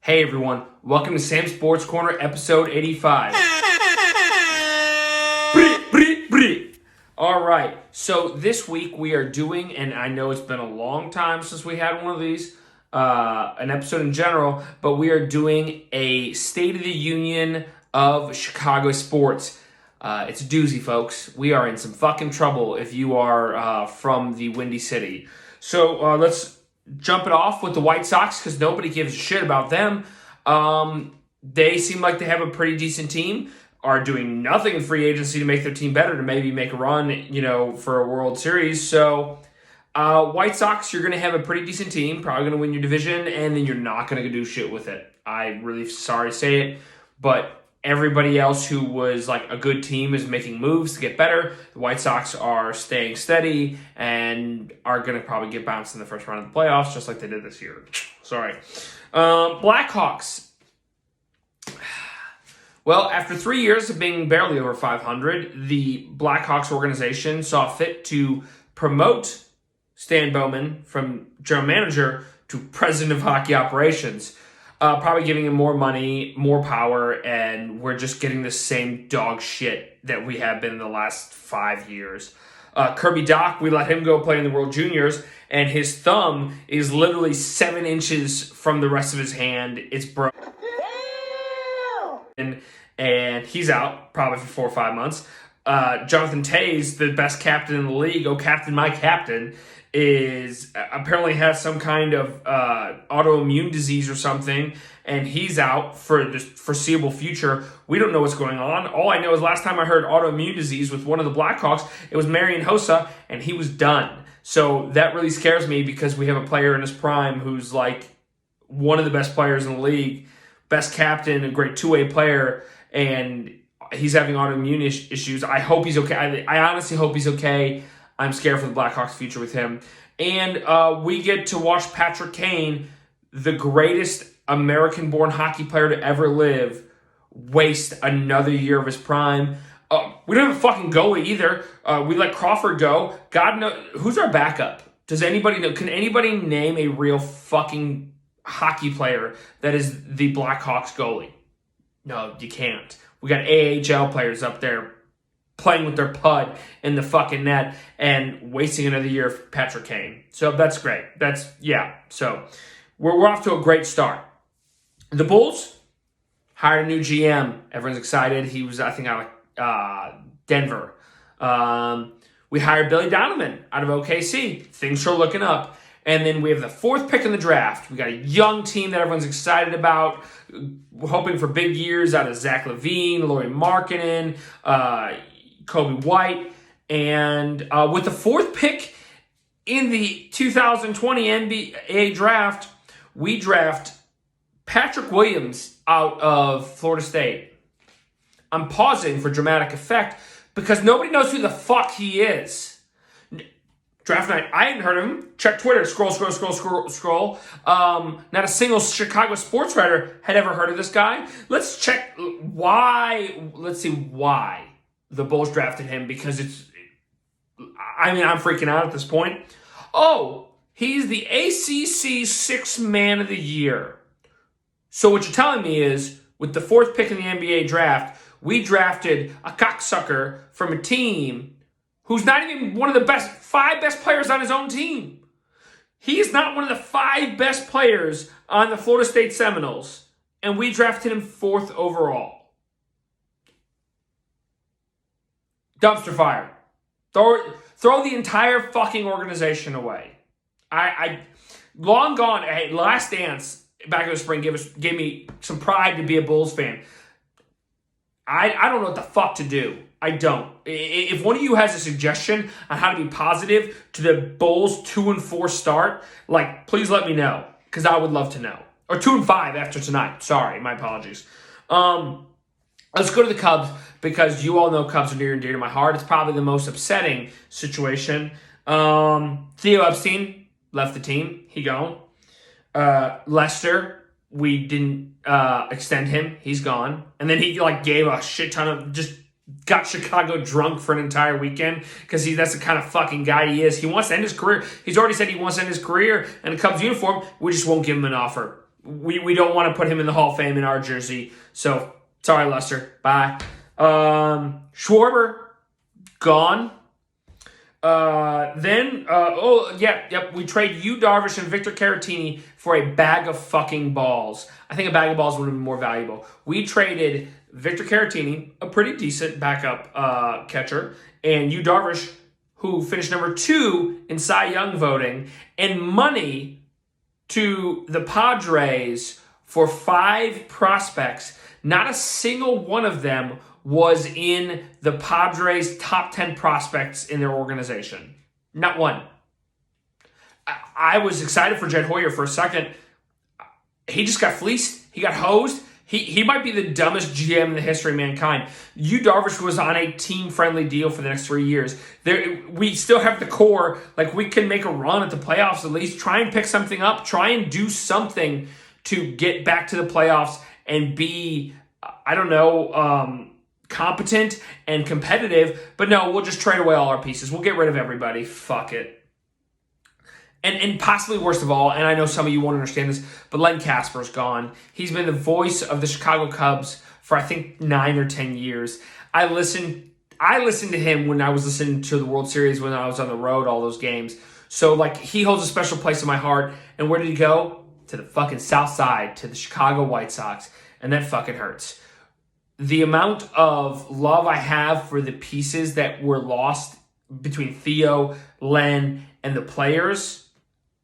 Hey everyone, welcome to Sam's Sports Corner, episode 85. All right, so this week we are doing, and I know it's been a long time since we had one of these, an episode in general, but we are doing a State of the Union of Chicago sports. It's a doozy, folks. We are in some fucking trouble if you are from the Windy City. So let's jump it off with the White Sox because nobody gives a shit about them. They seem like they have a pretty decent team, are doing nothing in free agency to make their team better, to maybe make a run, for a World Series. So White Sox, you're going to have a pretty decent team, probably going to win your division, and then you're not going to do shit with it. I'm really sorry to say it, but everybody else who was like a good team is making moves to get better. The White Sox are staying steady and are going to probably get bounced in the first round of the playoffs, just like they did this year. Sorry. Blackhawks. Well, after 3 years of being barely over 500, the Blackhawks organization saw fit to promote Stan Bowman from general manager to president of hockey operations. Probably giving him more money, more power, and we're just getting the same dog shit that we have been in the last 5 years. Kirby Dach, we let him go play in the World Juniors, and his thumb is literally 7 inches from the rest of his hand. It's broken. And he's out probably for 4 or 5 months. Jonathan Toews, the best captain in the league, captain, my captain, is apparently has some kind of autoimmune disease or something, and he's out for the foreseeable future. We don't know what's going on. All I know is last time I heard autoimmune disease with one of the Blackhawks, it was Marian Hossa, and he was done. So that really scares me because we have a player in his prime who's like one of the best players in the league, best captain, a great two-way player, and he's having autoimmune issues. I hope he's okay. I honestly hope he's okay. I'm scared for the Blackhawks' future with him. And we get to watch Patrick Kane, the greatest American-born hockey player to ever live, waste another year of his prime. We don't have a fucking goalie either. We let Crawford go. God knows. Who's our backup? Does anybody know? Can anybody name a real fucking hockey player that is the Blackhawks goalie? No, you can't. We got AHL players up there playing with their pud in the fucking net and wasting another year of Patrick Kane. So that's great. So we're off to a great start. The Bulls hired a new GM. Everyone's excited. He was, I think, out of Denver. We hired Billy Donovan out of OKC. Things are looking up. And then we have the 4th pick in the draft. We got a young team that everyone's excited about. We're hoping for big years out of Zach LaVine, Lauri Markkanen, Kobe White. And with the 4th pick in the 2020 NBA draft, we draft Patrick Williams out of Florida State. I'm pausing for dramatic effect because nobody knows who the fuck he is. Draft night, I hadn't heard of him. Check Twitter, scroll. Not a single Chicago sports writer had ever heard of this guy. Let's check why. Let's see why the Bulls drafted him, because I'm freaking out at this point. Oh, he's the ACC 6th man of the year. So what you're telling me is, with the 4th pick in the NBA draft, we drafted a cocksucker from a team who's not even one of the 5 best players on his own team. He is not one of the 5 best players on the Florida State Seminoles, and we drafted him 4th overall. Dumpster fire. Throw the entire fucking organization away. I long gone. Hey, Last Dance back in the spring gave me some pride to be a Bulls fan. I don't know what the fuck to do. I don't. If one of you has a suggestion on how to be positive to the Bulls 2-4 start, please let me know, because I would love to know. Or 2-5 after tonight. Sorry, my apologies. Let's go to the Cubs, because you all know Cubs are near and dear to my heart. It's probably the most upsetting situation. Theo Epstein left the team. He gone. Lester, we didn't extend him. He's gone. And then he gave a shit ton of, just got Chicago drunk for an entire weekend, because that's the kind of fucking guy he is. He wants to end his career. He's already said he wants to end his career in a Cubs uniform. We just won't give him an offer. We don't want to put him in the Hall of Fame in our jersey. So, sorry, Lester. Bye. Schwarber, gone. We trade Yu Darvish and Victor Caratini for a bag of fucking balls. I think a bag of balls would have been more valuable. We traded Victor Caratini, a pretty decent backup catcher, and Yu Darvish, who finished number 2 in Cy Young voting, and money to the Padres for 5 prospects. Not a single one of them was in the Padres' top 10 prospects in their organization. Not one. I was excited for Jed Hoyer for a second. He just got fleeced. He got hosed. He might be the dumbest GM in the history of mankind. Yu Darvish was on a team-friendly deal for the next 3 years. We still have the core. Like, we can make a run at the playoffs at least. Try and pick something up. Try and do something to get back to the playoffs and be, competent and competitive. But no, we'll just trade away all our pieces. We'll get rid of everybody. Fuck it. And possibly worst of all, and I know some of you won't understand this, but Len Casper's gone. He's been the voice of the Chicago Cubs for, I think, 9 or 10 years. I listened to him when I was listening to the World Series when I was on the road, all those games. So, he holds a special place in my heart. And where did he go? To the fucking South Side, to the Chicago White Sox. And that fucking hurts. The amount of love I have for the pieces that were lost between Theo, Len, and the players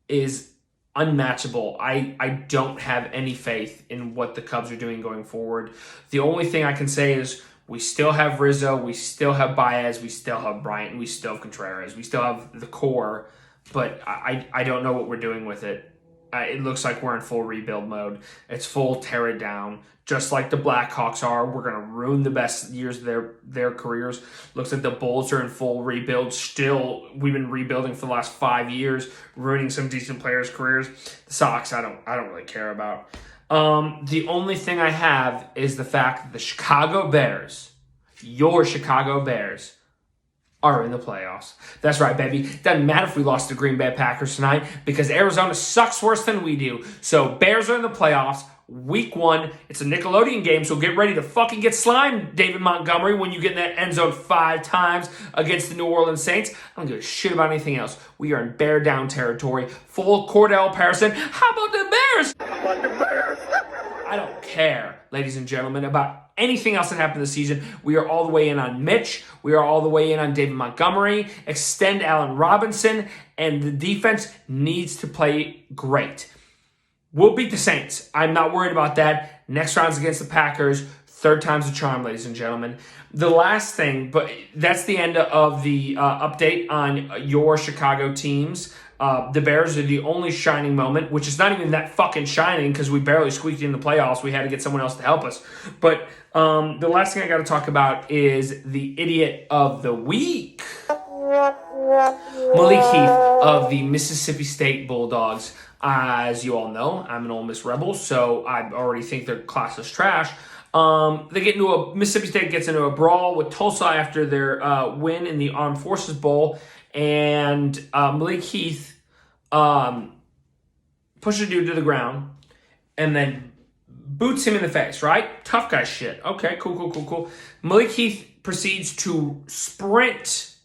is unmatchable. I don't have any faith in what the Cubs are doing going forward. The only thing I can say is we still have Rizzo, we still have Baez, we still have Bryant, and we still have Contreras. We still have the core, but I don't know what we're doing with it. It looks like we're in full rebuild mode. It's full tear it down. Just like the Blackhawks are, we're going to ruin the best years of their careers. Looks like the Bulls are in full rebuild. Still, we've been rebuilding for the last 5 years, ruining some decent players' careers. The Sox, I don't really care about. The only thing I have is the fact that the Chicago Bears, your Chicago Bears, are in the playoffs. That's right, baby. Doesn't matter if we lost to Green Bay Packers tonight because Arizona sucks worse than we do. So Bears are in the playoffs. Week 1, it's a Nickelodeon game, so get ready to fucking get slimed, David Montgomery, when you get in that end zone 5 times against the New Orleans Saints. I don't give a shit about anything else. We are in bear down territory. Full Cordell Patterson. How about the Bears? I don't care, ladies and gentlemen, about anything else that happened this season. We are all the way in on Mitch. We are all the way in on David Montgomery. Extend Allen Robinson. And the defense needs to play great. We'll beat the Saints. I'm not worried about that. Next round's against the Packers. 3rd time's a charm, ladies and gentlemen. The last thing, but that's the end of the update on your Chicago teams. The Bears are the only shining moment, which is not even that fucking shining because we barely squeaked in the playoffs. We had to get someone else to help us. But the last thing I got to talk about is the idiot of the week. Malik Heath of the Mississippi State Bulldogs. As you all know, I'm an Ole Miss Rebel, so I already think their class is trash. Mississippi State gets into a brawl with Tulsa after their win in the Armed Forces Bowl, and Malik Heath pushes a dude to the ground and then boots him in the face, right? Tough guy shit. Okay, cool. Malik Heath proceeds to sprint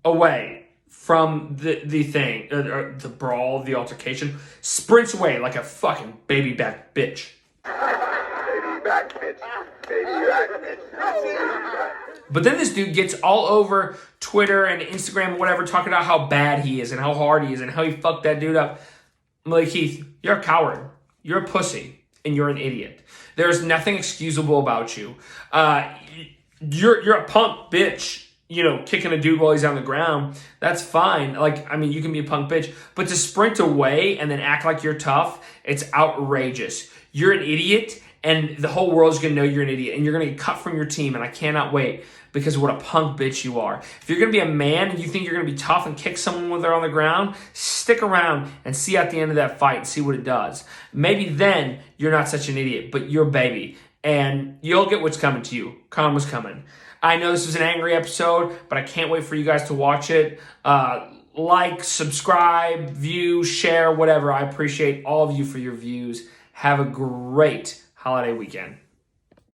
away from the brawl, the altercation, sprints away like a fucking baby back bitch. But then this dude gets all over Twitter and Instagram and whatever talking about how bad he is and how hard he is and how he fucked that dude up. Malik Heath, you're a coward. You're a pussy. And you're an idiot. There's nothing excusable about you. You're a punk bitch. Kicking a dude while he's on the ground, that's fine. You can be a punk bitch. But to sprint away and then act like you're tough, it's outrageous. You're an idiot, and the whole world's going to know you're an idiot, and you're going to get cut from your team, and I cannot wait because of what a punk bitch you are. If you're going to be a man and you think you're going to be tough and kick someone when they're on the ground, stick around and see at the end of that fight and see what it does. Maybe then you're not such an idiot, but you're a baby, and you'll get what's coming to you. Karma's coming. I know this was an angry episode, but I can't wait for you guys to watch it. Like, subscribe, view, share, whatever. I appreciate all of you for your views. Have a great holiday weekend.